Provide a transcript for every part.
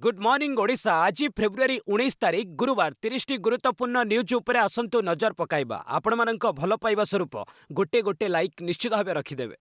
Good morning Odisha. आज February 19 तारिख गुरुवार 30 टी गुरुत्वपूर्ण न्यूज उपरे आसंतु नजर पकाइबा। आपण मानक भल पाइबा स्वरूप गोटे गोटे लाइक निश्चित भाव रखिदेवे।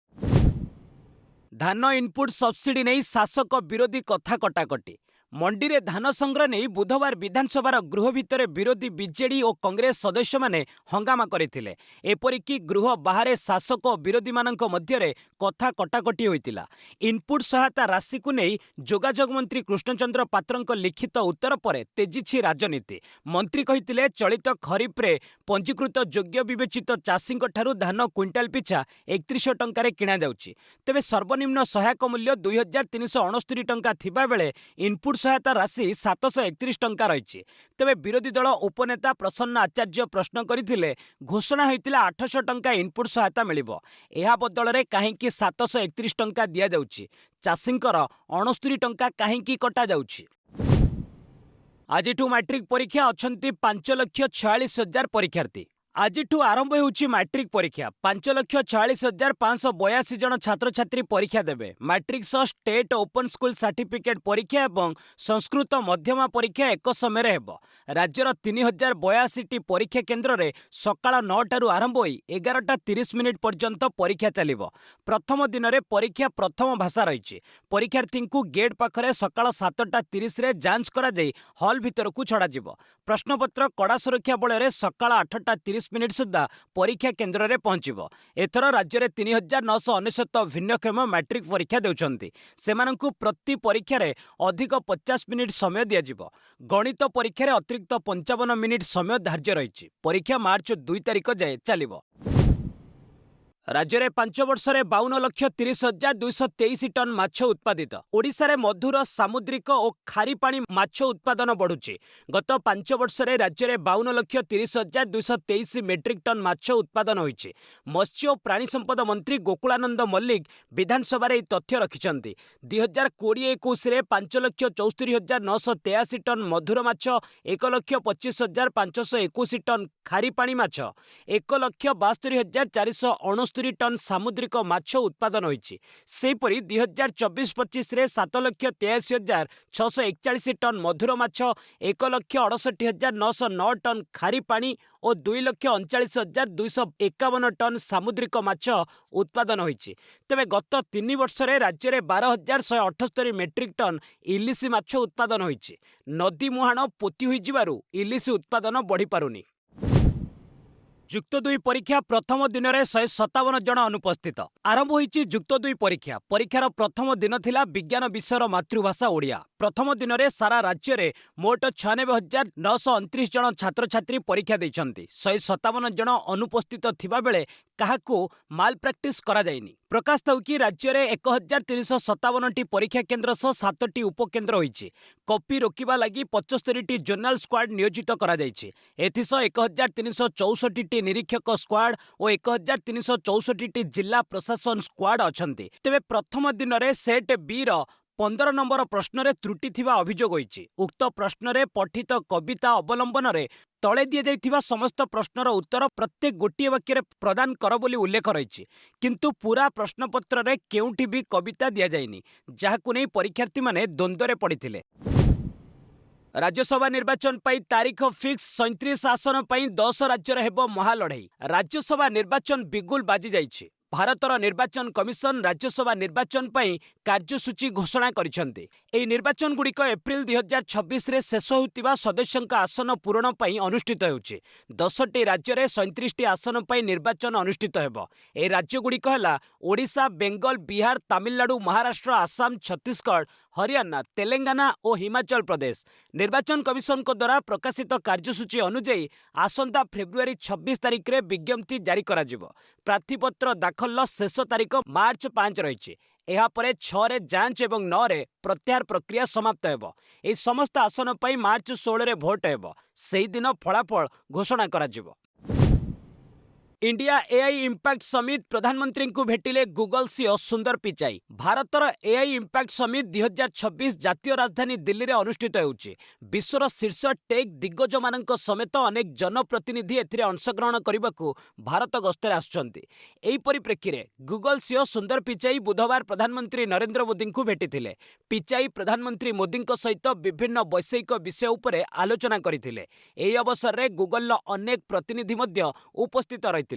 धान इनपुट सब्सिडी नहीं शासक विरोधी कथा कटाकटी। मंडी रे धान संग्रह नहीं बुधवार विधानसभा गृह भितर विरोधी बीजेडी और कांग्रेस सदस्य माने हंगामा करथिले। एपरिकी गृह बाहर शासक और विरोधी मानक मध्य कथा कटाकटी होइतिला। इनपुट सहायता राशि को नहीं जोगाजोग मंत्री कृष्णचंद्र पात्रंक लिखित उत्तर पर तेजिछि राजनीति। मंत्री कहितिले चलित खरीफ रे पंजीकृत योग्य विवेचित चाषी ठारू धान क्विंटाल पिछा 31 टंकार किणा जाउछि। तेबे सर्वनिम्न सहायक मूल्य 2369 टंका थिबा बेले इनपुट सहायता राशि 731 टंका रही। तेबे विरोधी दल उपनेता प्रसन्न आचार्य प्रश्न करथिले घोषणा होइतिला 800 टंका इनपुट सहायता मिलिबो, एहा बदलरे काहेकि 731 टंका दिया जाउछि? चाषींकर 69 टंका काहेकि कटा जाउछि? आजिठू मैट्रिक परीक्षा अछंती 5,46,000 परीक्षार्थी। आजिठू आरंभ होउछि मैट्रिक परीक्षा। 5,46,582 जन छात्र छात्री परीक्षा देबे। मैट्रिक सह स्टेट ओपन स्कूल सर्टिफिकेट परीक्षा एवं संस्कृत मध्यमा परीक्षा एक समय हेबो। राज्यर 3,082 टी परीक्षा केन्द्र रे सकाळ 9 टारू आरंभ होई 11:30 पर्यंत परीक्षा चलिबो। प्रथम दिन रे परीक्षा प्रथम भाषा रहिछि। परीक्षार्थी को गेट पाखरे सकाळ 7:30 रे जांच करा जाई हॉल भितर को छड़ा जिवो। प्रश्नपत्र कड़ा सुरक्षा बल रे सकाळ 8:30 सुधा परीक्षा केन्द्र रे पहुंचीबो। एथर राज्य रे 3,999 भिन्नक्षम मैट्रिक परीक्षा देउछंती। सेमानंकु प्रति परीक्षा रे अधिक 50 मिनिट समय दिया जिवो। गणित परीक्षा रे अतिरिक्त 55 मिनिट समय धार्य रहिछि। परीक्षा मार्च 2 तारिख जाए चलिबो। राज्य में 5 वर्ष में 52,30,223 टन माछ उत्पादित। ओडिशा रे मधुर सामुद्रिक और खारी पानी माछ उत्पादन बढ़ुछि। गत 5 वर्ष में राज्य में 52,30,223 मेट्रिक टन माछ उत्पादन होइछि। मत्स्य और प्राणी संपद मंत्री गोकुलानंद मल्लिक विधानसभा रे तथ्य रखिछन्ति। 2020-21 रे 5,74,983 टन मधुर माछ, 1,25,521 टन खारी पानी माछ, 1,72,469 टन सामुद्रिक माछ उत्पादन होइछि। सेहीपरि 2024-25 रे 7,83,641 टन मधुर माछ, 1,68,909 टन खारी पानी और 2,39,251 टन सामुद्रिक माछ उत्पादन होइछि। तेबे गत 3 वर्ष रे राज्य में 12,178 मेट्रिक टन इलिसी माछ उत्पादन होइछि। नदी मुहाण पोती होई जिबारु इलिसी उत्पादन बढ़ी पारुनी। जुक्त 2 परीक्षा प्रथम दिन में 157 जन अनुपस्थित। आरंभ होइछि जुक्त 2 परीक्षा। परीक्षार प्रथम दिन थिला विज्ञान विषयर मातृभाषा ओडिया। प्रथम दिन में सारा राज्य में मोट 96,929 जन छात्र छात्री परीक्षा देइछन्ति। 157 जन अनुपस्थित थिबा बेले काहाकू माल प्रैक्टिस करा जाइनी। प्रकाश थाउ कि राज्य में 1,357 टी परीक्षा केन्द्र सह 7 टी उपकेन्द्र होइछि। कॉपी रोकिबा लागि 75 टी जोर्नाल स्क्वाड नियोजित करा जाइछि। एथिसह 1,364 टी निरीक्षक स्क्वाड और 1,364 टी जिला प्रशासन स्क्वाड अछन्ति। तेबे प्रथम दिन में सेट बी रो 15 नंबर प्रश्न रे त्रुटि थिबा अभियोग होइछि। उक्त प्रश्न रे पठित कविता अवलंबन रे तले दिया जाइथिबा समस्त प्रश्नर उत्तर प्रत्येक गोटिए वाक्य प्रदान कर बोली उल्लेख रही, किंतु पूरा प्रश्नपत्र रे केउठी भी कविता दिया जाइनी, जाहाकु नै परीक्षार्थी माने द्वंद्व पड़िथिले। राज्यसभा निर्वाचन पाई तारीख फिक्स। 37 आसन पाई 10 राज्य हेबो महालढ़ई। राज्यसभा निर्वाचन बिगुल बाजी जाइछि। भारतर निर्वाचन कमिशन राज्यसभा निर्वाचन पाई कार्यसूची घोषणा करिसेंति। एही निर्वाचन गुड़िक एप्रिल 2026 रे शेष होतिबा सदस्यंक आसन पूरण पाई अनुष्ठित हेउछि। 10टी राज्य रे 37टी आसन पाई निर्वाचन अनुष्ठित हेबो। एही राज्य गुड़िक हला ओडिशा, बेंगल, बिहार, तमिलनाडु, महाराष्ट्र, आसाम, छत्तीसगढ़, हरियाणा, तेलंगाना और हिमाचल प्रदेश। निर्वाचन कमिशन को द्वारा प्रकाशित कार्यसूची अनुଯାयी आसंता फेब्रुआरी 26 तारिख रे विज्ञप्ति जारी करा जिवो। प्रार्थीपत्र दाखल शेष तारीख मार्च 5 रही। यापर 6 रे जांच एवं 9 रे प्रत्याहार प्रक्रिया समाप्त हेबो। एही समस्त आसन पाई मार्च 16 रे भोट हेबो। सेही दिन फलाफल घोषणा करा जिवो। इंडिया एआई इम्पैक्ट समिट प्रधानमंत्री को भेटिले गूगल सीईओ सुंदर पिचाई। भारतर एआई इम्पैक्ट समिट 2026 जातीय राजधानी दिल्ली में अनुष्ठित होउछि। विश्वर शीर्ष टेक दिग्गज मान समेत अनेक जनप्रतिनिधि एथिरे अंशग्रहण करने को भारत गस्तर आसुछन्ति। एही परिप्रेक्षी में गूगल सीईओ सुंदर पिचाई बुधवार प्रधानमंत्री नरेंद्र मोदी को भेटिथिले। पिचाई प्रधानमंत्री मोदी सहित विभिन्न वैषयिक विषय उपरे आलोचना करथिले। एही अवसर में गूगल अनेक प्रतिनिधि मध्य उपस्थित रही।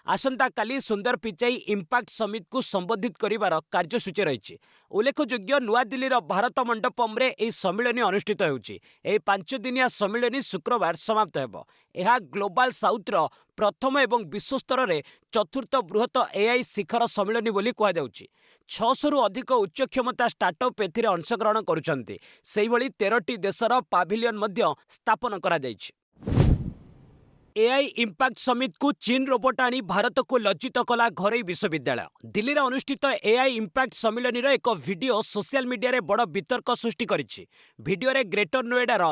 आसंता काली सुंदर पिचाई इम्पैक्ट समिट को संबोधित करिवार कार्यसूची रही। उल्लेखयोग्य नुआदिल्ली भारत मंडपम रे एही सम्मिलनी अनुष्ठित होउछि। एही 5 दिनिया सम्मिलनी शुक्रवार समाप्त हेबो। एहा ग्लोबल साउथर प्रथम एवं विश्वस्तर रे चतुर्थ बृहत एआई शिखर सम्मिलनी बोली कहा जाउछि। 600 रु अधिक उच्च क्षमता स्टार्टअप एथिरे अंशग्रहण करुछन्ति। सेही भली 13टी देशर पाभिलियन मध्य स्थापन करा जाइछि। एआई इम्पैक्ट समिट को चीन रोबोट आनी भारत को लज्जित कला घरोई विश्वविद्यालय। दिल्ली में अनुष्ठित एआई इम्पैक्ट सम्मिलनी एक वीडियो सोशल मीडिया रे बड़ वितर्क सृष्टि करिछि। वीडियो रे ग्रेटर नोएडार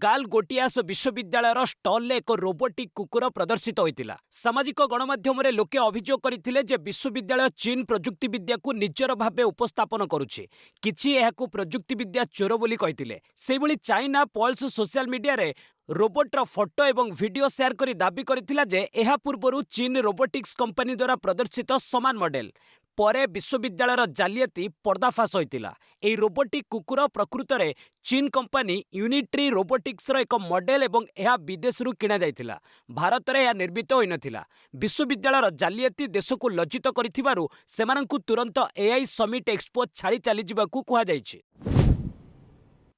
गाल गोटियास विश्वविद्यालय स्टल एक रोबोटिक कुकुर प्रदर्शित होइतिला। सामाजिक गणमाध्यम रे लोके अभियोग करथिले जे विश्वविद्यालय चीन प्रजुक्ति विद्या को निजर भावे उपस्थापन करुछि। किछि एहाकु प्रजुक्ति विद्या चोर बोली कहिथिले। सेहि भली चाइना पल्स सोशल मीडिया रे रोबोटर फोटो एवं वीडियो शेयर करी दाबी करथिला जे एहा पूर्वरु चीन रोबोटिक्स कंपनी द्वारा प्रदर्शित समान मॉडल। परे विश्वविद्यालयर जालियाती पर्दाफाश होइतिला। एही रोबोटिक कुकुर प्रकृत में चीन कंपनी यूनिट्री रोबोटिक्स एक मॉडल एवं एहा विदेशरू किणा जाइतिला। भारत में यह निर्मित होई नथिला। विश्वविद्यालयर जालियाती देश को लज्जित करिथिबारु सेमानंकु तुरंत एआई समिट एक्सपो छाड़ी चली जिबाकू कुहा जाइछि।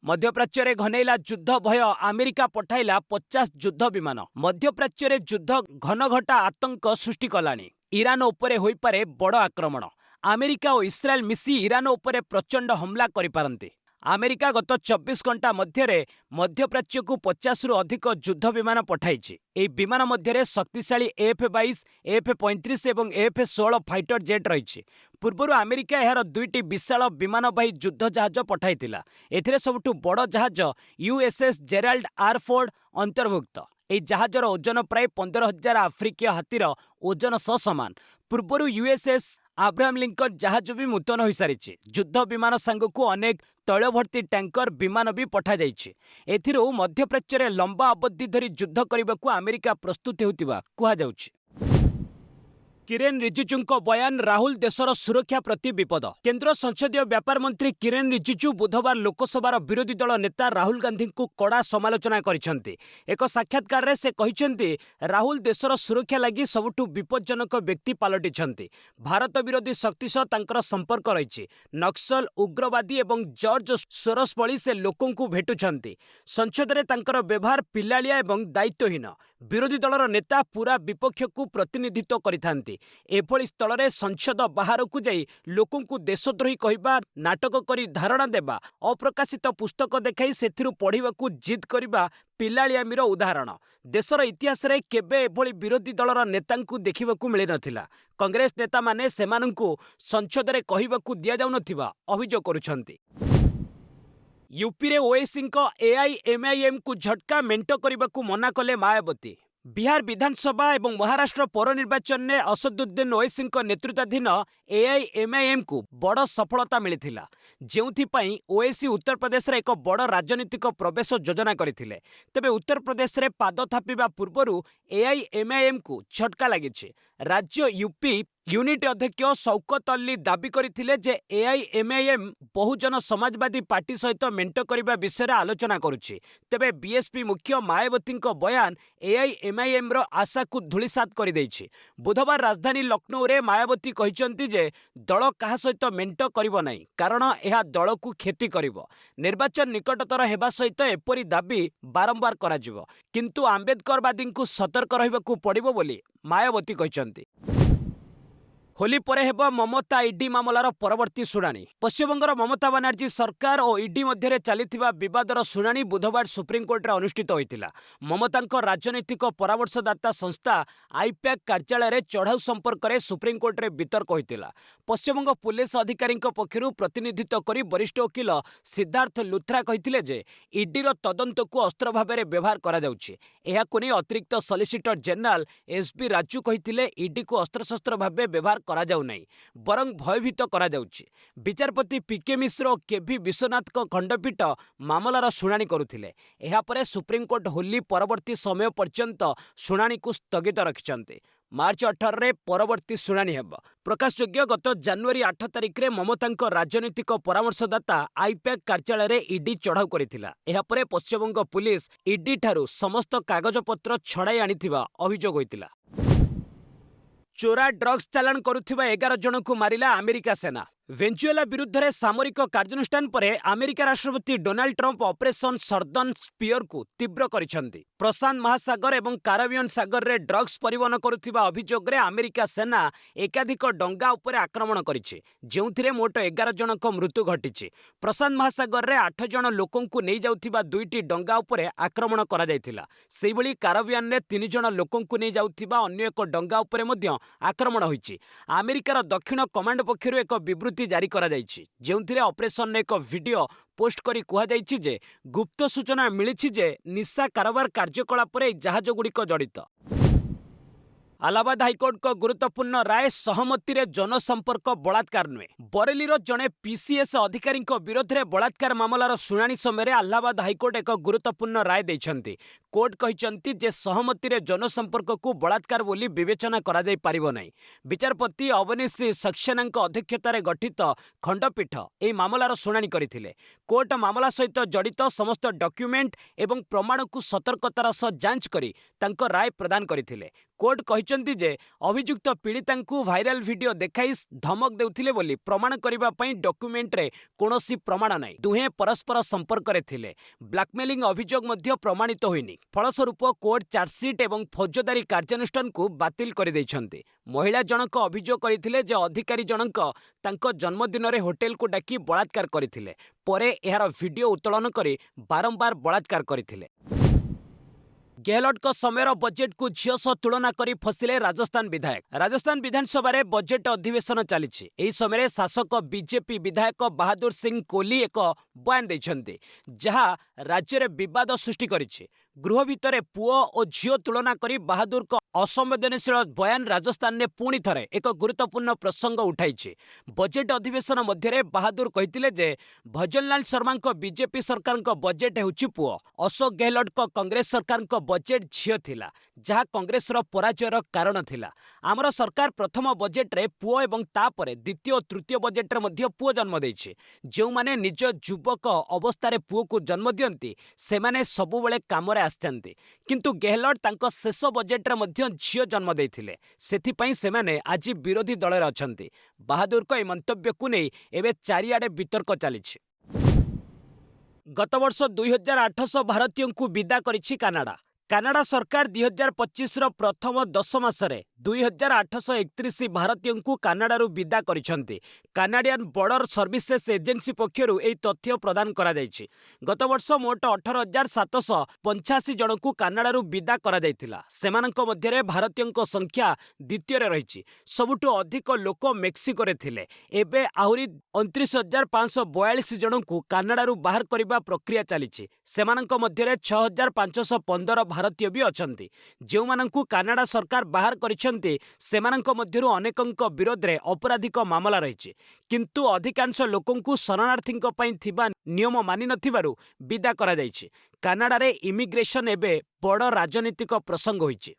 मध्यप्राच्य रे घनेला युद्ध भय अमेरिका पठाइला 50 युद्ध विमान। मध्यप्राच्य रे युद्ध घनघटा आतंक सृष्टि कलानी। ईरान उपरे होई पारे बड़ आक्रमण। अमेरिका और इस्राएल मिसी ईरान उपरे प्रचंड हमला करि पारंती। अमेरिका गत 24 घंटा मध्य मध्यप्राच्य को 50 रु अधिक युद्ध विमान पठाइछि। एही विमान मध्य शक्तिशाली F-22, F-35 और F-16 फाइटर जेट रही। पूर्वर अमेरिका यार 2टी विशाल विमानवाही युद्ध जहाज पठाइतिला। एथिरे सबुठु बड़ जहाज USS जेराल्ड आर फोर्ड अंतर्भुक्त। एही जहाजर ओजन प्राय 15,000 आफ्रिकीय हाथीर ओजन सह समान। पूर्वर USS अब्राहम लिंकन जहाज भी मुतन हो सारी। युद्ध विमान सांगकू अनेक तैल भर्ती टैंकर विमान भी पठा जाइछि। एथिरो मध्यप्राच्य रे लंबा अवधि धरी युद्ध करने अमेरिका प्रस्तुत होउतिबा कुहा जाउछि। किरेन रिजिजूंको बयान राहुल देशर सुरक्षा प्रति विपद। केंद्र संसदीय व्यापार मंत्री किरेन रिजिजू बुधवार लोकसभार विरोधी दल नेता राहुल गांधी को कड़ा समालोचना करिसेंति। एक साक्षात्कार रे से कहिसेंति राहुल देशर सुरक्षा लगी सबुठु विपज्जनक व्यक्ति पालटिछंति। भारत विरोधी शक्ति सह तांकर संपर्क रहिछि। नक्सल, उग्रवादी एवं जॉर्ज सोरोस भली से लोकों को भेटुछंति। संसद रे तांकर व्यवहार पिलालिया एवं दायित्वहीन। विरोधी दलर नेता पूरा विपक्ष को प्रतिनिधित्व करिथांति। एभली स्थल में संसद बाहर को जाई लोकों को देशद्रोही कहवा, नाटक करी धारणा देबा, अप्रकाशित पुस्तक देखाई सेथिरु पढ़िबाकू जिद करबा पिलालियामीर उदाहरण। देशर इतिहास रे केबे एभली विरोधी दलर नेतांकू देखिबाकू मिली नथिला। कांग्रेस नेता माने सेमानंकू संसद रे कहिबाकू दिया जाउ नथिबा अभियोग करुछंती। यूपी रे ओएसी को एआईएमआईएम को झटका मेंट करने मना कले मायावती। बिहार विधानसभा एवं महाराष्ट्र पौर निर्वाचन में असदुद्दीन ओवैसी नेतृत्वाधीन एआईएमआईएम को बड़ सफलता मिलिथिला, जेउथिपाई ओवैसी उत्तर प्रदेश रे एक बड़ राजनीतिक प्रवेश योजना करथिले। तेबे उत्तर प्रदेश रे पाद थापिबा पूर्वरु एआईएमआईएम को झटका लागिछि। राज्य यूपी यूनिट अध्यक्ष शौकत अली दाबी करथिले जे एआईएमआईएम बहुजन समाजवादी पार्टी सहित मेंट करबा विषय आलोचना करुछि। तेबे बीएसपी मुख्य मायावती बयान एआईएमआईएम रो आशा को धूलिसात कर दैछि। बुधवार राजधानी लखनऊ रे मायावती कहिसंती जे दल कहा सहित मेंट करिवो नाही, कारण यह दल को क्षति करिवो। निर्वाचन निकटतर हेबा सहित एपरी दाबी बारंबार कराजिवो, किंतु आंबेडकरवादी को सतर्क रहिबाकू पड़िबो बोली मायावती कहिसंती। होली परे हेब ममता ईडी मामलार परवर्ती शुणाणी। पश्चिमबंगर ममता बानार्जी सरकार और ईडी मध्य चलिथिबा विवादर शुणाणी बुधवार सुप्रीमकोर्ट अनुष्ठित होइतिला। ममतांक राजनैतिक परामर्शदाता संस्था आईपैक कार्यालय रे चढ़ाऊ संपर्क में सुप्रीमकोर्ट रे वितर्क होइतिला। पश्चिमबंग पुलिस अधिकारी पक्षरु प्रतिनिधित्व करी वरिष्ठ वकिल सिद्धार्थ लुथ्रा कहिथिले जे ईडीर तदंत को अस्त्र भाव में व्यवहार करा जाउछि। एहाकु नै अतिरिक्त सॉलिसिटर जनरल एसबी राजू कहिथिले ईडी को अस्त्रशस्त्र भाव व्यवहार करा जाउ नै बरं भयभीत करा जाउछि। विचारपति पीके मिश्र और केभी विश्वनाथ खंडपीठ मामलार शुणाणी करुथिले। एहा परे सुप्रीमकोर्ट होली परवर्ती समय पर्यंत शुणाणी को स्थगित रखिछन्ते। मार्च 18 रे परवर्ती शुणाणी हेब। प्रकाशयोग्य गत जनवरी 8 तारिख रे ममतांक राजनैतिक परामर्शदाता आईपैक कार्यालय रे ईडी चढ़ाऊ करिथिला। एहा परे पश्चिमबंग पुलिस ईडी ठारू समस्त कागजपत्र छड़ाई आनिथिबा अभियोग होइतिला। चोरा ड्रग्स चालाण करुथिबा 11 जन को मारिला अमेरिका सेना। वेनेजुएला विरुद्ध रे सामरिक कार्यानुष्ठान परे अमेरिका राष्ट्रपति Donald Trump operation southern spear को तीव्र करिसेंती। प्रशांत महासागर एवं काराबियन सागर रे ड्रग्स परिवहन करुथिबा अभियोग रे अमेरिका सेना एकाधिक डंगा उपरे आक्रमण करिछि, जेउथिरे मोट 11 जनक मृत्यु घटिछि। प्रशांत महासागर रे 8 जन लोकंकु नै जाउथिबा दुईटी डंगा उपरे आक्रमण करा जायथिला। सेहि भली काराबियन रे 3 जन लोकंकु नै जाउथिबा अन्य एक डंगा उपरे मध्य आक्रमण होइछि। अमेरिकार दक्षिण कमांड पक्षरु एक विवृत्ति जारी करा जायछि, जेउथिरे ऑपरेशन एक वीडियो पोस्ट करी कुहा जायछि जे गुप्त सूचना मिलिछि जे निशा कारोबार कार्यकलाप रे जहाज गुड़िक जड़ित। इलाहाबाद हाईकोर्ट को गुरुत्वपूर्ण राय सहमति रे जनसंपर्क बलात्कार नुहे। बरेली जड़े पीसीएस अधिकारी विरोध में बलात्कार मामलार शुणाणी समय इलाहाबाद हाईकोर्ट एक गुरुत्वपूर्ण राय देइछन्ति। कोर्ट कहिछन्ति जे सहमति रे जनसंपर्क को बलात्कार बोली विवेचना करा जाय पारिबो नै। विचारपति अवनीश सक्सेना अध्यक्षतार गठित खंडपीठ एही मामलार शुणाणी करथिले। कोर्ट मामला सहित जड़ित समस्त डॉक्यूमेंट एवं प्रमाण को सतर्कतार सह जांच करी तांको राय प्रदान करथिले। कोर्ट कहिछन्ति जे अभियुक्त पीड़ितांकु भाइराल वीडियो देखाई धमक देउथिले बोली प्रमाण करिबा पई डॉक्यूमेंट रे कोनोसी प्रमाण नै। दुहे परस्पर संपर्क रे थिले। ब्लैकमेलिंग अभियोग मध्य प्रमाणित होइनी। फलस्वरूप कोर्ट चार्जसीट एवं फौजदारी कार्यानुष्ठान को बातिल कर दैछन्ति। महिला जनक अभियोग करथिले जे अधिकारी जनक तांको जन्मदिन रे होटेल को डाकी बलात्कार करथिले। परे एहार वीडियो उत्तोलन करी बारंबार बलात्कार करथिले। गेहलोट को समयर बजेट को झील सह तुलना करी फसिले राजस्थान विधायक। राजस्थान विधानसभा रे बजेट अधिवेशन चली। एही समय शासक बीजेपी विधायक बहादुर सिंह कोहली एक बयान दैछन्ति, जहा राज्य रे विवाद सृष्टि करिछि। गृह भितर पुओ और झील तुलना करी बहादुर को असंवेदनशील बयान राजस्थान ने पुणी थरे एक गुरुत्वपूर्ण प्रसंग उठाई। बजेट अधिवेशन मध्य बहादुर कहिथिले जे भजनलाल शर्मा बीजेपी सरकार बजेट हेउछि पुओ। अशोक गहलोट को कांग्रेस सरकार बजेट झील थिला, जहा कांग्रेस पराजयर कारण थिला। आमर सरकार प्रथम बजेट रे पुओ एवं तापरे द्वितीय और तृतीय बजेट रे मध्य पुओ जन्म देइछि। जो माने निज युवक अवस्था पुओ को जन्म दियंती से माने सबु बेले काम रे आछन्ती, किंतु गहलोट तांको शेष बजेट रे मध्य झील जन्म देइथिले। सेथिपई सेमाने आज विरोधी दल रे अछन्ती। बहादुर को ए मंतव्य को नै एबे चारिआडे वितर्क चलिछि। गत वर्ष 2800 भारतीयों को विदा करिछि कानाडा। कानाडा सरकार 2025 प्रथम 10 मासरे 2831 भारतीयों को कानाडारू विदा करिसेंती। कानाडियन बॉर्डर सर्विसेज एजेंसी पक्षरु एही तथ्य प्रदान करा जायछि। गत वर्ष मोट 18,785 जन को कानाडारू विदा करा जायतिला। सेमानक मध्यरे भारतीयों संख्या द्वितीय रे रहिछि। सबुठु अधिक लोक मेक्सिको रे थिले। एबे आहुरी 29,542 जन को कानाडारू बाहर करिबा प्रक्रिया चलिछि। सेमानक मध्यरे 6,515 भारतीय भी अछंती। जो माननकु कानाडा सरकार बाहर करिसेंती सेमानक मध्यरु अनेकंक विरोध रे अपराधिक मामला रहिछि, किंतु अधिकांश लोकंकु शरणार्थींक पई थिबा नियम मानि नथिबारु विदा करा जायछि। कानाडा रे इमिग्रेशन एबे बड़ राजनीतिक प्रसंग होइछि।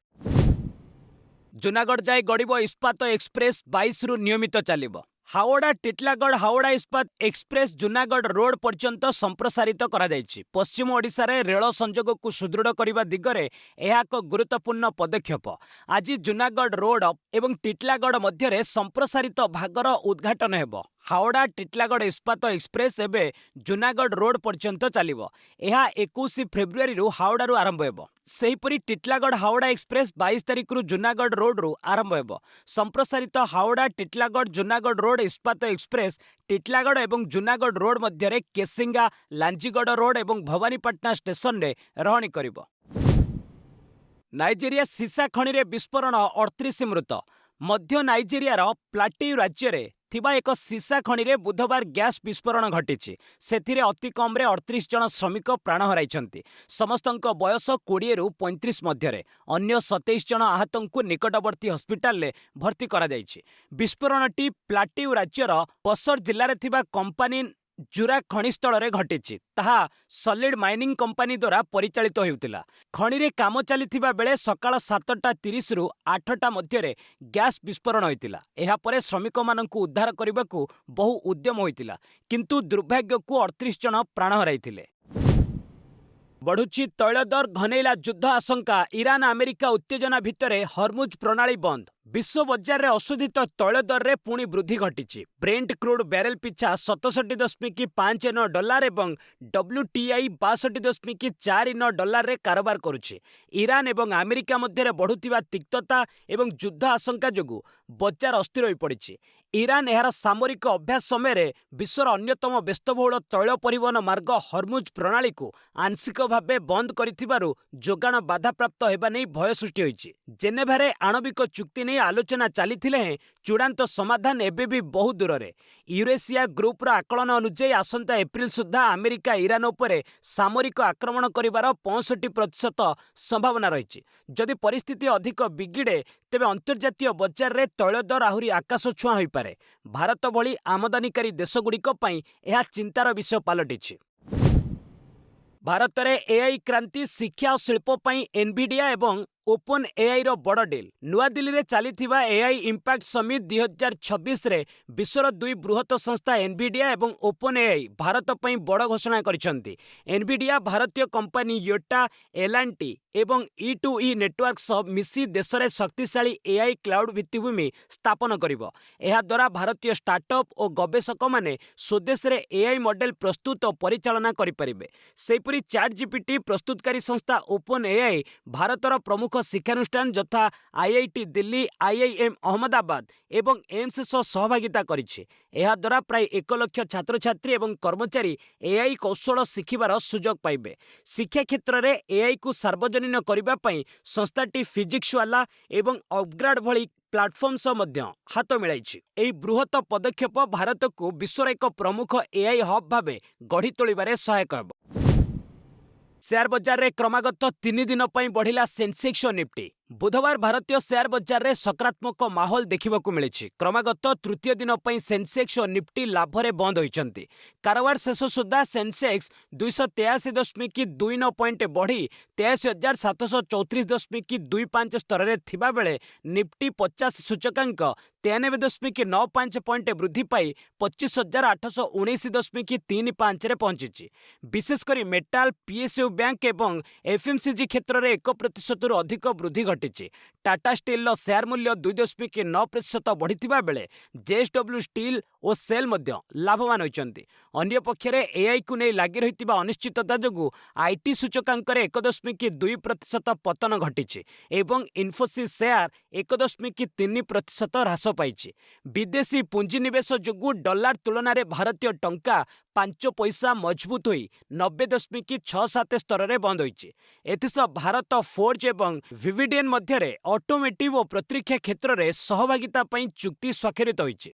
जूनागढ़ जाए गड़िब इस्पात एक्सप्रेस 22 रु नियमित चलिब। हावड़ा टिटलागढ़ हावड़ा इस्पात एक्सप्रेस जूनागढ़ रोड पर्यंत संप्रसारित करा जायछि। पश्चिम ओडिशा रे रेल संजोग को सुदृढ़ करबा दिगरे एहा एक गुरुत्वपूर्ण पदक्षेप। आज जूनागढ़ रोड एवं टिटलागढ़ मध्य संप्रसारित भागर उद्घाटन हेब। हावड़ा टिटलागढ़ इस्पात एक्सप्रेस एबे जूनागढ़ रोड पर्यंत चलिब। एहा 21 फेब्रुआरी रु हावड़ा रु आरंभ हेब। सेहीपरि टिटलागढ़ हावड़ा एक्सप्रेस 22 तारिख रु जूनागढ़ रोड रु आरंभ हेब। संप्रसारित हावड़ा टिटलागढ़ जूनागढ़ रोड इस्पात एक्सप्रेस टिटलागढ़ एवं जूनागढ़ रोड मध्य केसिंगा, लांजीगढ़ रोड एवं भवानीपाटना स्टेशन रे रहणी करिब। नाइजेरिया सीसा खनि रे विस्फोरण 38 मृत। मध्य नाइजेरियार प्लाटेउ राज्य रे थिबा एक सीसा खनि रे बुधवार गैस विस्फोरण घटिछि। सेथिरे अति कम रे 38 जन श्रमिक प्राण हराइछन्ति। समस्तଙ୍କ बयस 20 रु 35 मध्यरे। अन्य 27 जन आहतंकु निकटवर्ती हस्पिटाल रे भर्ती करा जाइछि। विस्फोरणटी प्लाटेउ राज्यर बसर जिल्ला रे थिबा कंपनी जुरा खनिस्थल रे घटिछि। ताहा सॉलिड माइनिंग कंपनी द्वारा परिचालित हेउतिला। खनि रे काम चलिथिबा बेले सकाळ 7:30 रु 8टा मध्यरे गैस विस्फोरण होइतिला। एहा परे श्रमिक माननकु उद्धार करिबाकु बहु उद्यम होइतिला, किंतु दुर्भाग्यकु 38 जन प्राण हराइथिले। बढ़ुची तैल दर घनेला युद्ध आशंका। ईरान अमेरिका उत्तेजना भितरे हरमुज प्रणाली बंद। विश्व बजार रे अशोधित तैल दर रे पुणी वृद्धि घटिछि। ब्रेंट क्रूड बैरेल पिछा 67.59 डॉलर एवं WTI 62.49 डॉलर रे कारोबार करुछि। ईरान एवं अमेरिका मध्य बढ़ुतिबा तिक्तता एवं युद्ध आशंका जोगु बजार अस्थिर होई पड़िछि। ईरान एहार सामरिक अभ्यास समय विश्वर अन्यतम व्यस्तबहुल तैल परिवहन मार्ग हरमुज प्रणाली को आंशिक भावे बंद करिथिबारु जोगाण बाधाप्राप्त हेबा नै भय सृष्टि होइछि। जेनेभारे आणविक चुक्ति नै आलोचना चलिथिले हें चूड़ांत समाधान एबे भी बहु दूर रे। यूरेशिया ग्रुपर आकलन अनुसार आसंता एप्रिल सुधा अमेरिका ईरान उपरे सामरिक आक्रमण करिबार 65% संभावना रहिछि। जदि परिस्थिति अधिक बिगिड़े तेबे अंतर्जातीय बजार रे तैल दर आहुरी आकाश छुआ होई पारे। भारत भली आमदानीकारी देशगुड़िक पई एहा चिंतार विषय पालटिछि। भारत में एआई क्रांति शिक्षा और शिल्प पई एनवीडिया एवं ओपन एआई रो बड़ डील। नुआ दिल्ली रे चलीथिबा एआई इंपैक्ट समिट 2026 रे विश्वर दुई बृहत संस्था एनवीडिया एवं ओपन एआई भारत पई बड़ घोषणा करिसंती। एनवीडिया भारतीय कंपनी योटा, एल&टी एवं E2E नेटवर्क सह मिसी देश रे शक्तिशाली एआई क्लाउड भित्तिभूमि स्थापन करिवो। एहा द्वारा भारतीय स्टार्टअप और गवेषक माने स्वदेश रे एआई मॉडल प्रस्तुत और परिचालना करि परिबे। सेहिपरि चैटजीपीटी प्रस्तुतकारी संस्था ओपन एआई भारतर प्रमुख शिक्षानुष्ठान यथा आईआईटी दिल्ली, आईआईएम अहमदाबाद एवं एम्स सह सहभागिता करिछि। एहा द्वारा प्राय 1 लाख छात्र छात्री एवं कर्मचारी एआई कौशल शिखिबार सुजोग पाइबे। शिक्षा क्षेत्र में एआई को सार्वजनीन करिबा पई संस्थाटी फिजिक्सवाला एवं अपग्रेड भली प्लाटफर्म सह मध्य हाथ मिलाइछि। एही बृहत पदक्षेप भारत को विश्वर एक प्रमुख एआई हब भावे गढ़ी तोलिबारे सहायक हेब। शेयर बजार रे क्रमागत 3 दिन पई बढ़िला सेंसेक्स और निफ्टी। बुधवार भारतीय शेयर बजार रे सकारात्मक माहौल देखिबाकू मिलिछि। क्रमागत तृतीय दिन पई सेंसेक्स और निफ्टी लाभरे बंद होइछन्ति। कारोबार शेष सुधा सेंसेक्स 283.29 पॉइंट बढ़ी 83,734.25 स्तर रे थिबा बेले निफ्टी 50 सूचकांक 93.95 पॉइंट वृद्धि पाई 25,819.35 रे पहुंचिछि। विशेषकर मेटाल, पीएसयू बैंक एवं एफएमसीजी क्षेत्र रे 1% रु अधिक वृद्धि घटिछि। टाटा स्टील शेयर मूल्य 2.9% बढ़िथिबा बेले जेएसडब्ल्यू स्टील और सेल मध्य लाभवान होइछन्ति। अन्य पक्षरे एआई को नै लागि रहितिबा अनिश्चितता जोगु आईटी सूचकांक रे 1.2% पतन घटिछि एवं इन्फोसिस शेयर 1.3% ह्रास पाइछि। विदेशी पुंजीनिवेश जोगु डॉलर तुलन में भारतीय टंका 5 पैसा मजबूत होई 90.67 स्तर में बंद होइछि। एथिसह भारत फोर्ज एवं विविडियन मध्य ऑटोमोटिव और प्रतिरक्षा क्षेत्र में सहभागिता पई चुक्ति स्वाक्षरित होइछि।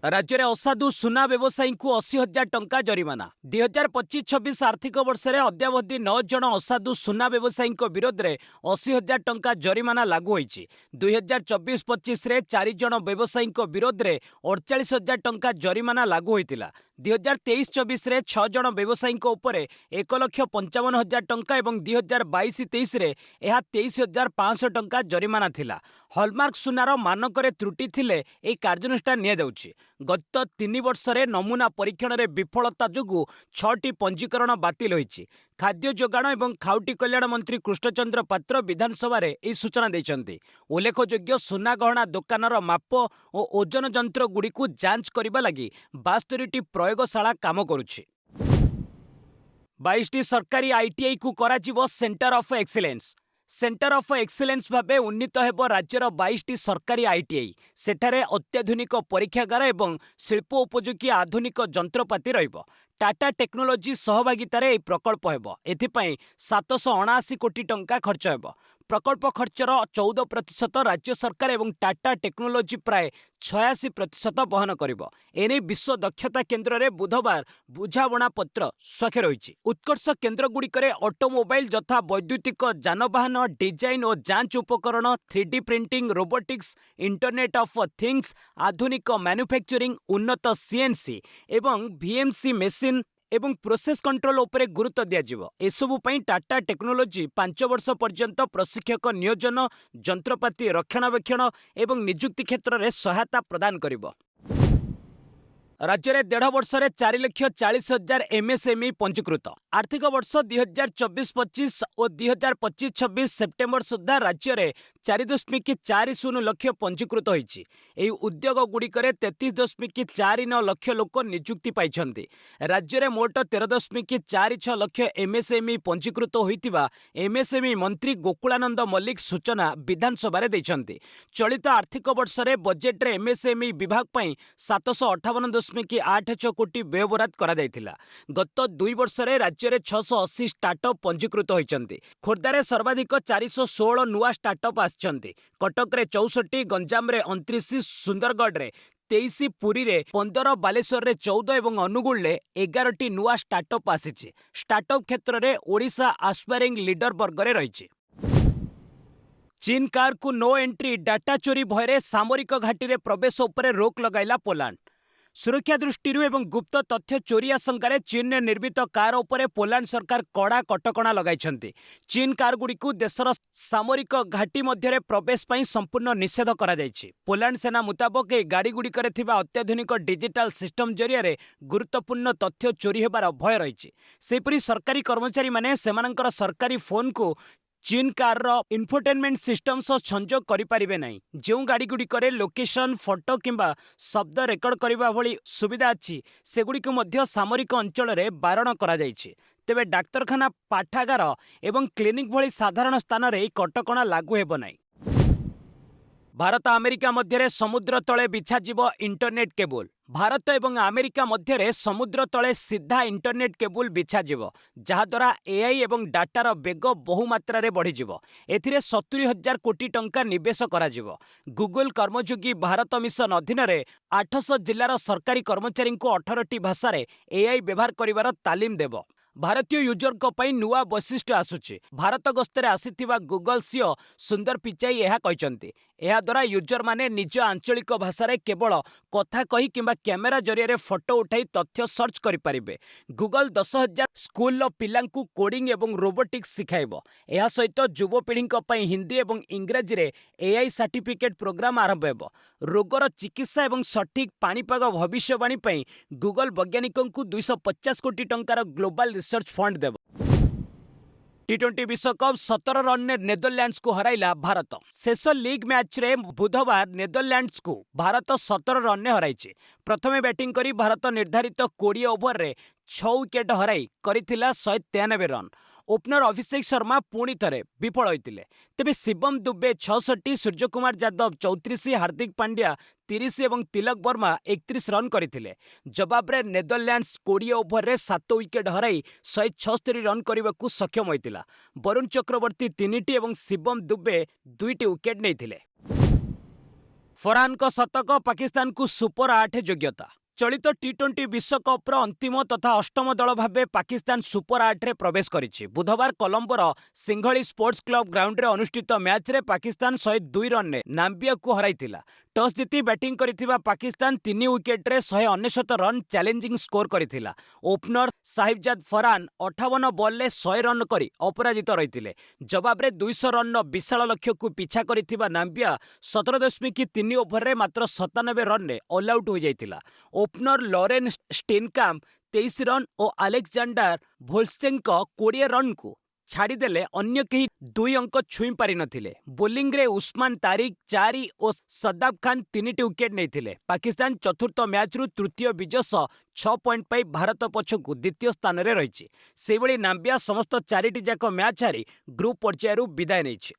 राज्य में असाधु सुना व्यवसायी को 80,000 टंका जरिमाना। 2025-26 आर्थिक वर्ष में अद्यावधि 9 जन असाधु सुना व्यवसायी विरोध में 80,000 टंका जरिमाना लागू होइछि। 2024-25 रे 4 जन व्यवसायी विरोध में 48,000 टंका जरिमाना लागू होइतिला। 2023-24 रे 6 जन व्यवसायी उपरे 1,55,000 टंका एवं 2022-23 रे यह 23,500 टंका जरिमाना थिला। हॉलमार्क सुनार मानकरे त्रुटि थिले ए कार्यानुष्ठान निया जाउछि। गत 3 वर्ष रे नमूना परीक्षण रे विफलता जोगु 6टी पंजीकरण बातिल होइछि। खाद्य जोगाण एवं खाउटी कल्याण मंत्री कृष्णचंद्र पात्र विधानसभा रे ए सूचना दैछन्ति। उल्लेखयोग्य सुना गहना दोकानर माप और ओजन यंत्र गुडी को जांच करिबा लागि 72टी प्रयोगशाला काम करुछि। 22ଟି ସରକାରୀ ଆଇଟିଆଇ କୁ କରାଯିବ centre of excellence. Centre of excellence ଭାବେ ଉନ୍ନୀତ ହେବ ରାଜ୍ୟର 22ଟି ସରକାରୀ ଆଇଟିଆଇ। ସେଠାରେ ଅତ୍ୟାଧୁନିକ ପରୀକ୍ଷାଗାର ଏବଂ ଶିଳ୍ପ ଉପଯୋଗୀ ଆଧୁନିକ ଯନ୍ତ୍ରପାତି ରହିବ। ଟାଟା ଟେକ୍ନୋଲୋଜି ସହଭାଗିତାରେ ଏହି ପ୍ରକଳ୍ପ ହେବ। ଏଥିପାଇଁ 779 କୋଟି ଟଙ୍କା ଖର୍ଚ୍ଚ ହେବ। ପ୍ରକଳ୍ପ ଖର୍ଚ୍ଚର 14% ରାଜ୍ୟ ସରକାର ଏବଂ ଟାଟା ଟେକ୍ନୋଲୋଜି ପ୍ରାୟ 86% ବହନ କରିବ। ଏନେଇ ବିଶ୍ୱ ଦକ୍ଷତା କେନ୍ଦ୍ରରେ ବୁଧବାର ବୁଝାମଣା ପତ୍ର ସ୍ୱାକ୍ଷର ହୋଇଛି। ଉତ୍କର୍ଷ କେନ୍ଦ୍ରଗୁଡ଼ିକରେ ଅଟୋମୋବାଇଲ ଯଥା ବୈଦ୍ୟୁତିକ ଯାନବାହନ, ଡିଜାଇନ ଓ ଯାଞ୍ଚ ଉପକରଣ, 3D printing, robotics, internet of things, ଆଧୁନିକ ମ୍ୟାନୁଫ୍ୟାକ୍ଚରିଂ, ଉନ୍ନତ ସିଏନ୍ସି ଏବଂ ଭିଏମ୍ସି ମେସିନ୍ ଏବଂ ପ୍ରୋସେସ କଣ୍ଟ୍ରୋଲ ଉପରେ ଗୁରୁତ୍ୱ ଦିଆଯିବ। ଏସବୁ ପାଇଁ ଟାଟା ଟେକ୍ନୋଲୋଜି 5 ବର୍ଷ ପର୍ଯ୍ୟନ୍ତ ପ୍ରଶିକ୍ଷକ ନିୟୋଜନ, ଯନ୍ତ୍ରପାତି ରକ୍ଷଣାବେକ୍ଷଣ ଏବଂ ନିଯୁକ୍ତି କ୍ଷେତ୍ରରେ ସହାୟତା ପ୍ରଦାନ କରିବ। ରାଜ୍ୟରେ 1.5 ବର୍ଷରେ 4,40,000 ଏମ୍ଏସ୍ଏମ୍ଇ ପଞ୍ଜୀକୃତ। ଆର୍ଥିକ ବର୍ଷ 2024-25 ଓ 2025-26 ସେପ୍ଟେମ୍ବର ସୁଦ୍ଧା ରାଜ୍ୟରେ 4.40 ଲକ୍ଷ ପଞ୍ଜୀକୃତ ହୋଇଛି। ଏହି ଉଦ୍ୟୋଗଗୁଡ଼ିକରେ 33.49 ଲକ୍ଷ ଲୋକ ନିଯୁକ୍ତି ପାଇଛନ୍ତି। ରାଜ୍ୟରେ ମୋଟ 13.46 ଲକ୍ଷ ଏମ୍ଏସ୍ଏମ୍ଇ ପଞ୍ଜୀକୃତ ହୋଇଥିବା ଏମ୍ଏସ୍ଏମ୍ଇ ମନ୍ତ୍ରୀ ଗୋକୁଳାନନ୍ଦ ମଲ୍ଲିକ ସୂଚନା ବିଧାନସଭାରେ ଦେଇଛନ୍ତି। ଚଳିତ ଆର୍ଥିକ ବର୍ଷରେ ବଜେଟ୍ରେ ଏମ୍ଏସ୍ଏମ୍ଇ ବିଭାଗ ପାଇଁ 758.86 କୋଟି ବ୍ୟୟବରାଦ କରାଯାଇଥିଲା। ଗତ 2 ବର୍ଷରେ ରାଜ୍ୟରେ 680 ଷ୍ଟାର୍ଟଅପ୍ ପଞ୍ଜୀକୃତ ହୋଇଛନ୍ତି। ଖୋର୍ଦ୍ଧାରେ ସର୍ବାଧିକ 416 ନୂଆ ଷ୍ଟାର୍ଟଅପ୍ ଆସିଛନ୍ତି। କଟକରେ 64, ଗଞ୍ଜାମରେ 29, ସୁନ୍ଦରଗଡ଼ରେ 23, ପୁରୀରେ 15, ବାଲେଶ୍ୱରରେ 14 ଏବଂ ଅନୁଗୁଳରେ 11ଟି ନୂଆ ଷ୍ଟାର୍ଟଅପ୍ ଆସିଛି। ଷ୍ଟାର୍ଟଅପ୍ କ୍ଷେତ୍ରରେ ଓଡ଼ିଶା ଆସ୍ପାଇରିଂ ଲିଡର ବର୍ଗରେ ରହିଛି। ଚୀନ କାରକୁ ନୋ ଏଣ୍ଟ୍ରି ଡାଟା ଚୋରି ଭୟରେ ସାମରିକ ଘାଟିରେ ପ୍ରବେଶ ଉପରେ ରୋକ ଲଗାଇଲା ପୋଲାଣ୍ଡ। ସୁରକ୍ଷା ଦୃଷ୍ଟିରୁ ଏବଂ ଗୁପ୍ତ ତଥ୍ୟ ଚୋରି ଆଶଙ୍କାରେ ଚୀନରେ ନିର୍ମିତ କାର ଉପରେ ପୋଲାଣ୍ଡ ସରକାର କଡ଼ା କଟକଣା ଲଗାଇଛନ୍ତି। ଚୀନ କାରଗୁଡ଼ିକୁ ଦେଶର ସାମରିକ ଘାଟି ମଧ୍ୟରେ ପ୍ରବେଶ ପାଇଁ ସମ୍ପୂର୍ଣ୍ଣ ନିଷେଧ କରାଯାଇଛି। ପୋଲାଣ୍ଡ ସେନା ମୁତାବକ ଏହି ଗାଡ଼ିଗୁଡ଼ିକରେ ଥିବା ଅତ୍ୟାଧୁନିକ ଡିଜିଟାଲ ସିଷ୍ଟମ ଜରିଆରେ ଗୁରୁତ୍ୱପୂର୍ଣ୍ଣ ତଥ୍ୟ ଚୋରି ହେବାର ଭୟ ରହିଛି। ସେହିପରି ସରକାରୀ କର୍ମଚାରୀମାନେ ସେମାନଙ୍କର ସରକାରୀ ଫୋନ୍କୁ ଚୀନ କାରର ଇନଫୋଟେନମେଣ୍ଟ ସିଷ୍ଟମ ସହ ସଂଯୋଗ କରିପାରିବେ ନାହିଁ। ଯେଉଁ ଗାଡ଼ିଗୁଡ଼ିକରେ ଲୋକେସନ, ଫଟୋ କିମ୍ବା ଶବ୍ଦ ରେକର୍ଡ କରିବା ଭଳି ସୁବିଧା ଅଛି, ସେଗୁଡ଼ିକୁ ମଧ୍ୟ ସାମରିକ ଅଞ୍ଚଳରେ ବାରଣ କରାଯାଇଛି। ତେବେ ଡାକ୍ତରଖାନା, ପାଠାଗାର ଏବଂ କ୍ଲିନିକ ଭଳି ସାଧାରଣ ସ୍ଥାନରେ ଏହି କଟକଣା ଲାଗୁ ହେବ ନାହିଁ। ଭାରତ ଆମେରିକା ମଧ୍ୟରେ ସମୁଦ୍ର ତଳେ ବିଛାଯିବ ଇଣ୍ଟରନେଟ୍ କେବୁଲ। ଭାରତ ଏବଂ ଆମେରିକା ମଧ୍ୟରେ ସମୁଦ୍ର ତଳେ ସିଧା ଇଣ୍ଟରନେଟ୍ କେବୁଲ ବିଛାଯିବ, ଯାହାଦ୍ୱାରା ଏଆଇ ଏବଂ ଡାଟାର ବେଗ ବହୁ ମାତ୍ରାରେ ବଢ଼ିଯିବ। ଏଥିରେ 70,000 କୋଟି ଟଙ୍କା ନିବେଶ କରାଯିବ। ଗୁଗଲ କର୍ମଯୋଗୀ ଭାରତ ମିଶନ ଅଧୀନରେ 800 ଜିଲ୍ଲାର ସରକାରୀ କର୍ମଚାରୀଙ୍କୁ 18ଟି ଭାଷାରେ ଏଆଇ ବ୍ୟବହାର କରିବାର ତାଲିମ ଦେବ। ଭାରତୀୟ ୟୁଜରଙ୍କ ପାଇଁ ନୂଆ ବୈଶିଷ୍ଟ୍ୟ ଆସୁଛି। ଭାରତ ଗସ୍ତରେ ଆସିଥିବା ଗୁଗଲ ସିଓ ସୁନ୍ଦର ପିଚାଇ ଏହା କହିଛନ୍ତି। ଏହାଦ୍ୱାରା ୟୁଜରମାନେ ନିଜ ଆଞ୍ଚଳିକ ଭାଷାରେ କେବଳ କଥା କହି କିମ୍ବା କ୍ୟାମେରା ଜରିଆରେ ଫଟୋ ଉଠାଇ ତଥ୍ୟ ସର୍ଚ୍ଚ କରିପାରିବେ। ଗୁଗଲ 10,000 ସ୍କୁଲର ପିଲାଙ୍କୁ କୋଡିଂ ଏବଂ ରୋବୋଟିକ୍ସ ଶିଖାଇବ। ଏହା ସହିତ ଯୁବପିଢ଼ିଙ୍କ ପାଇଁ ହିନ୍ଦୀ ଏବଂ ଇଂରାଜୀରେ ଏଆଇ ସାର୍ଟିଫିକେଟ୍ ପ୍ରୋଗ୍ରାମ ଆରମ୍ଭ ହେବ। ରୋଗର ଚିକିତ୍ସା ଏବଂ ସଠିକ୍ ପାଣିପାଗ ଭବିଷ୍ୟବାଣୀ ପାଇଁ ଗୁଗଲ ବୈଜ୍ଞାନିକଙ୍କୁ 250 କୋଟି ଟଙ୍କାର ଗ୍ଲୋବାଲ ରିସର୍ଚ୍ଚ ଫଣ୍ଡ ଦେବ। ଟି20 ବିଶ୍ୱକପ୍ 17 ରନରେ ନେଦରଲ୍ୟାଣ୍ଡସକୁ ହରାଇଲା ଭାରତ। ଶେଷ ଲିଗ୍ ମ୍ୟାଚ୍ରେ ବୁଧବାର ନେଦରଲ୍ୟାଣ୍ଡସକୁ ଭାରତ 17 ରନରେ ହରାଇଛି। ପ୍ରଥମେ ବ୍ୟାଟିଂ କରି ଭାରତ ନିର୍ଦ୍ଧାରିତ 20 ଓଭରରେ 6 ୱିକେଟ୍ ହରାଇ କରିଥିଲା 193 ରନ୍। ଓପନର ଅଭିଷେକ ଶର୍ମା ପୁଣି ଥରେ ବିଫଳ ହୋଇଥିଲେ। ତେବେ ଶିବମ ଦୁବେ 66, ସୂର୍ଯ୍ୟକୁମାର ଯାଦବ 34, ହାର୍ଦ୍ଦିକ ପାଣ୍ଡ୍ୟା 30 ଏବଂ ତିଲକ ବର୍ମା 31 ରନ୍ କରିଥିଲେ। ଜବାବରେ ନେଦରଲ୍ୟାଣ୍ଡସ 20 ଓଭରରେ 7 ୱିକେଟ୍ ହରାଇ 176 ରନ୍ କରିବାକୁ ସକ୍ଷମ ହୋଇଥିଲା। ବରୁଣ ଚକ୍ରବର୍ତ୍ତୀ 3ଟି ଏବଂ ଶିବମ ଦୁବେ 2ଟି ୱିକେଟ୍ ନେଇଥିଲେ। ଫରହାନଙ୍କ ଶତକ ପାକିସ୍ତାନକୁ ସୁପର 8 ଯୋଗ୍ୟତା। ଚଳିତ ଟି20 ବିଶ୍ୱକପ୍ର ଅନ୍ତିମ ତଥା ଅଷ୍ଟମ ଦଳ ଭାବେ ପାକିସ୍ତାନ ସୁପର 8ରେ ପ୍ରବେଶ କରିଛି। ବୁଧବାର କଲମ୍ବୋର ସିଂଘଳି ସ୍ପୋର୍ଟସ କ୍ଲବ ଗ୍ରାଉଣ୍ଡରେ ଅନୁଷ୍ଠିତ ମ୍ୟାଚ୍ରେ ପାକିସ୍ତାନ 102 ରନ୍ରେ ନାମ୍ବିୟାକୁ ହରାଇଥିଲା। ଟସ୍ ଜିତି ବ୍ୟାଟିଂ କରିଥିବା ପାକିସ୍ତାନ 3 ୱିକେଟ୍ରେ 199 ରନ୍ ଚ୍ୟାଲେଞ୍ଜିଂ ସ୍କୋର କରିଥିଲା। ଓପନର ସାହିବଜାଦ ଫରହାନ 58 ବଲ୍ରେ 100 ରନ୍ କରି ଅପରାଜିତ ରହିଥିଲେ। ଜବାବରେ 200 ରନ୍ର ବିଶାଳ ଲକ୍ଷ୍ୟକୁ ପିଛା କରିଥିବା ନାମ୍ବିୟା 17.3 ଓଭରରେ ମାତ୍ର 97 ରନ୍ରେ ଅଲ୍ ଆଉଟ୍ ହୋଇଯାଇଥିଲା। ଓପନର ଲରେନ୍ ଷ୍ଟିନକାମ୍ପ 23 ରନ୍ ଓ ଆଲେକ୍ଜାଣ୍ଡାର ଭୋଲ୍ସଚେଙ୍କ 20 ରନ୍କୁ ଛାଡ଼ିଦେଲେ ଅନ୍ୟ କେହି 2 ଅଙ୍କ ଛୁଇଁ ପାରିନଥିଲେ। ବୋଲିଂରେ ଉସ୍ମାନ ତାରିକ୍ 4 ଓ ସଦାବ ଖାନ୍ 3ଟି ୱିକେଟ୍ ନେଇଥିଲେ। ପାକିସ୍ତାନ ଚତୁର୍ଥ ମ୍ୟାଚ୍ରୁ ତୃତୀୟ ବିଜୟ ସହ 6 ପଏଣ୍ଟ ପାଇ ଭାରତ ପଛକୁ ଦ୍ୱିତୀୟ ସ୍ଥାନରେ ରହିଛି। ସେହିଭଳି ନାମ୍ବିଆ ସମସ୍ତ 4ଟି ଯାକ ମ୍ୟାଚ୍ ହାରି ଗ୍ରୁପ୍ ପର୍ଯ୍ୟାୟରୁ ବିଦାୟ ନେଇଛି।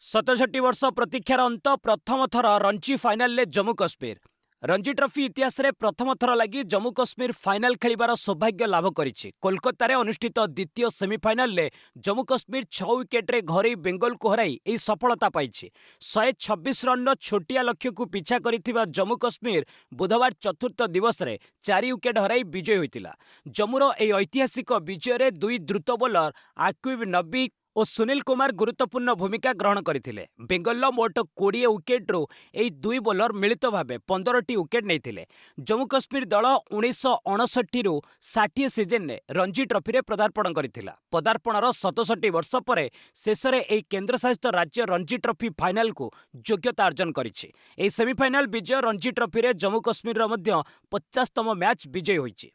67 ବର୍ଷ ପ୍ରତୀକ୍ଷାର ଅନ୍ତ, ପ୍ରଥମ ଥର ରଞ୍ଜି ଫାଇନାଲରେ ଜମ୍ମୁ କାଶ୍ମୀର। ରଞ୍ଜି ଟ୍ରଫି ଇତିହାସରେ ପ୍ରଥମ ଥର ଲାଗି ଜମ୍ମୁ କାଶ୍ମୀର ଫାଇନାଲ ଖେଳିବାର ସୌଭାଗ୍ୟ ଲାଭ କରିଛି। କୋଲକାତାରେ ଅନୁଷ୍ଠିତ ଦ୍ୱିତୀୟ ସେମିଫାଇନାଲରେ ଜମ୍ମୁ କାଶ୍ମୀର 6 ୱିକେଟ୍ରେ ଘରୋଇ ବେଙ୍ଗଲକୁ ହରାଇ ଏହି ସଫଳତା ପାଇଛି। 126 ରନ୍ର ଛୋଟିଆ ଲକ୍ଷ୍ୟକୁ ପିଛା କରିଥିବା ଜମ୍ମୁ କାଶ୍ମୀର ବୁଧବାର ଚତୁର୍ଥ ଦିବସରେ 4 ୱିକେଟ୍ ହରାଇ ବିଜୟୀ ହୋଇଥିଲା। ଜମ୍ମୁର ଏହି ଐତିହାସିକ ବିଜୟରେ 2 ଦ୍ରୁତ ବୋଲର ଆକ୍ୱିବ୍ ନବୀ ଓ ସୁନୀଲ କୁମାର ଗୁରୁତ୍ୱପୂର୍ଣ୍ଣ ଭୂମିକା ଗ୍ରହଣ କରିଥିଲେ। ବେଙ୍ଗଲର ମୋଟ 20 ୱିକେଟ୍ରୁ ଏହି 2 ବୋଲର ମିଳିତ ଭାବେ 15ଟି ୱିକେଟ୍ ନେଇଥିଲେ। ଜମ୍ମୁ କାଶ୍ମୀର ଦଳ 1959ରୁ 60 ସିଜନରେ ରଞ୍ଜି ଟ୍ରଫିରେ ପଦାର୍ପଣ କରିଥିଲା। ପଦାର୍ପଣର 67 ବର୍ଷ ପରେ ଶେଷରେ ଏହି କେନ୍ଦ୍ରଶାସିତ ରାଜ୍ୟ ରଞ୍ଜି ଟ୍ରଫି ଫାଇନାଲକୁ ଯୋଗ୍ୟତା ଅର୍ଜନ କରିଛି। ଏହି ସେମିଫାଇନାଲ ବିଜୟ ରଞ୍ଜି ଟ୍ରଫିରେ ଜମ୍ମୁ କାଶ୍ମୀରର ମଧ୍ୟ 50ତମ ମ୍ୟାଚ୍ ବିଜୟୀ ହୋଇଛି।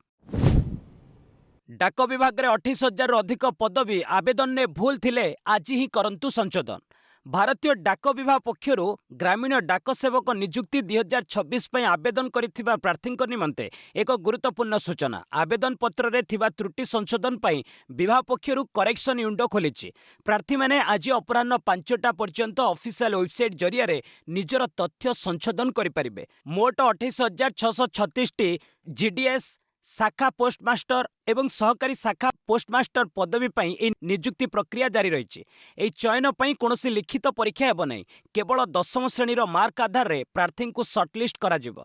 ଡାକ ବିଭାଗରେ 28,000ରୁ ଅଧିକ ପଦବୀ ଆବେଦନରେ ଭୁଲ ଥିଲେ ଆଜି ହିଁ କରନ୍ତୁ ସଂଶୋଧନ। ଭାରତୀୟ ଡାକ ବିଭାଗ ପକ୍ଷରୁ ଗ୍ରାମୀଣ ଡାକ ସେବକ ନିଯୁକ୍ତି 2026 ପାଇଁ ଆବେଦନ କରିଥିବା ପ୍ରାର୍ଥୀଙ୍କ ନିମନ୍ତେ ଏକ ଗୁରୁତ୍ୱପୂର୍ଣ୍ଣ ସୂଚନା। ଆବେଦନ ପତ୍ରରେ ଥିବା ତ୍ରୁଟି ସଂଶୋଧନ ପାଇଁ ବିଭାଗ ପକ୍ଷରୁ କରେକ୍ସନ ୱିଣ୍ଡୋ ଖୋଲିଛି। ପ୍ରାର୍ଥୀମାନେ ଆଜି ଅପରାହ୍ନ 5ଟା ପର୍ଯ୍ୟନ୍ତ ଅଫିସିଆଲ ୱେବସାଇଟ୍ ଜରିଆରେ ନିଜର ତଥ୍ୟ ସଂଶୋଧନ କରିପାରିବେ। ମୋଟ 28,636ଟି ଜିଡିଏସ୍ ଶାଖା ପୋଷ୍ଟମାଷ୍ଟର ଏବଂ ସହକାରୀ ଶାଖା ପୋଷ୍ଟମାଷ୍ଟର ପଦବୀ ପାଇଁ ଏହି ନିଯୁକ୍ତି ପ୍ରକ୍ରିୟା ଜାରି ରହିଛି। ଏହି ଚୟନ ପାଇଁ କୌଣସି ଲିଖିତ ପରୀକ୍ଷା ହେବ ନାହିଁ। କେବଳ 10ମ ଶ୍ରେଣୀର ମାର୍କ ଆଧାରରେ ପ୍ରାର୍ଥୀଙ୍କୁ ସର୍ଟଲିଷ୍ଟ କରାଯିବ।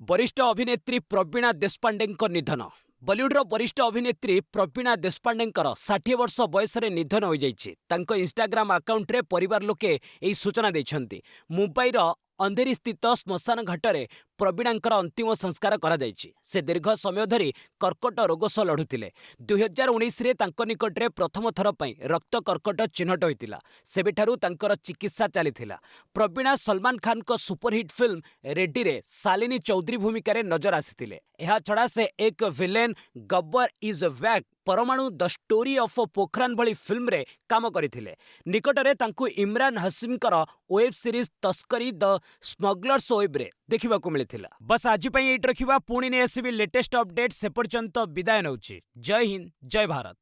ବରିଷ୍ଠ ଅଭିନେତ୍ରୀ ପ୍ରବୀଣା ଦେଶପାଣ୍ଡେଙ୍କ ନିଧନ। ବଲିଉଡର ବରିଷ୍ଠ ଅଭିନେତ୍ରୀ ପ୍ରବୀଣା ଦେଶପାଣ୍ଡେଙ୍କର 60 ବର୍ଷ ବୟସରେ ନିଧନ ହୋଇଯାଇଛି। ତାଙ୍କ ଇନଷ୍ଟାଗ୍ରାମ ଆକାଉଣ୍ଟରେ ପରିବାର ଲୋକେ ଏହି ସୂଚନା ଦେଇଛନ୍ତି। ମୁମ୍ବାଇର ଅନ୍ଧେରିସ୍ଥିତ ଶ୍ମଶାନ ଘାଟରେ ପ୍ରବୀଣାଙ୍କର ଅନ୍ତିମ ସଂସ୍କାର କରାଯାଇଛି। ସେ ଦୀର୍ଘ ସମୟ ଧରି କର୍କଟ ରୋଗ ସହ ଲଢ଼ୁଥିଲେ। 2019ରେ ତାଙ୍କ ନିକଟରେ ପ୍ରଥମ ଥର ପାଇଁ ରକ୍ତ କର୍କଟ ଚିହ୍ନଟ ହୋଇଥିଲା। ସେବେଠାରୁ ତାଙ୍କର ଚିକିତ୍ସା ଚାଲିଥିଲା। ପ୍ରବୀଣା ସଲମାନ ଖାନଙ୍କ ସୁପରହିଟ୍ ଫିଲ୍ମ ରେଡ୍ଡିରେ ଶାଲିନୀ ଚୌଧୁରୀ ଭୂମିକାରେ ନଜର ଆସିଥିଲେ। ଏହାଛଡ଼ା ସେ ଏକ ଭିଲେନ୍, ଗବ୍ବର ଇଜ୍ ବ୍ୟାକ୍, ପରମାଣୁ, ଦ ଷ୍ଟୋରି ଅଫ୍ ପୋଖରାନ ଭଳି ଫିଲ୍ମରେ କାମ କରିଥିଲେ। ନିକଟରେ ତାଙ୍କୁ ଇମ୍ରାନ ହାସିମଙ୍କର ୱେବ୍ ସିରିଜ୍ ତସ୍କରୀ ଦ ସ୍ମଗଲର୍ସ ୱେବ୍ରେ ଦେଖିବାକୁ ମିଳିଥିଲା। ବସ୍ ଆଜି ପାଇଁ ଏଇଠି ରଖିବା। ପୁଣି ନେଇ ଆସିବି ଲେଟେଷ୍ଟ ଅପଡେଟ୍। ସେ ପର୍ଯ୍ୟନ୍ତ ବିଦାୟ ନେଉଛି। ଜୟ ହିନ୍ଦ, ଜୟ ଭାରତ।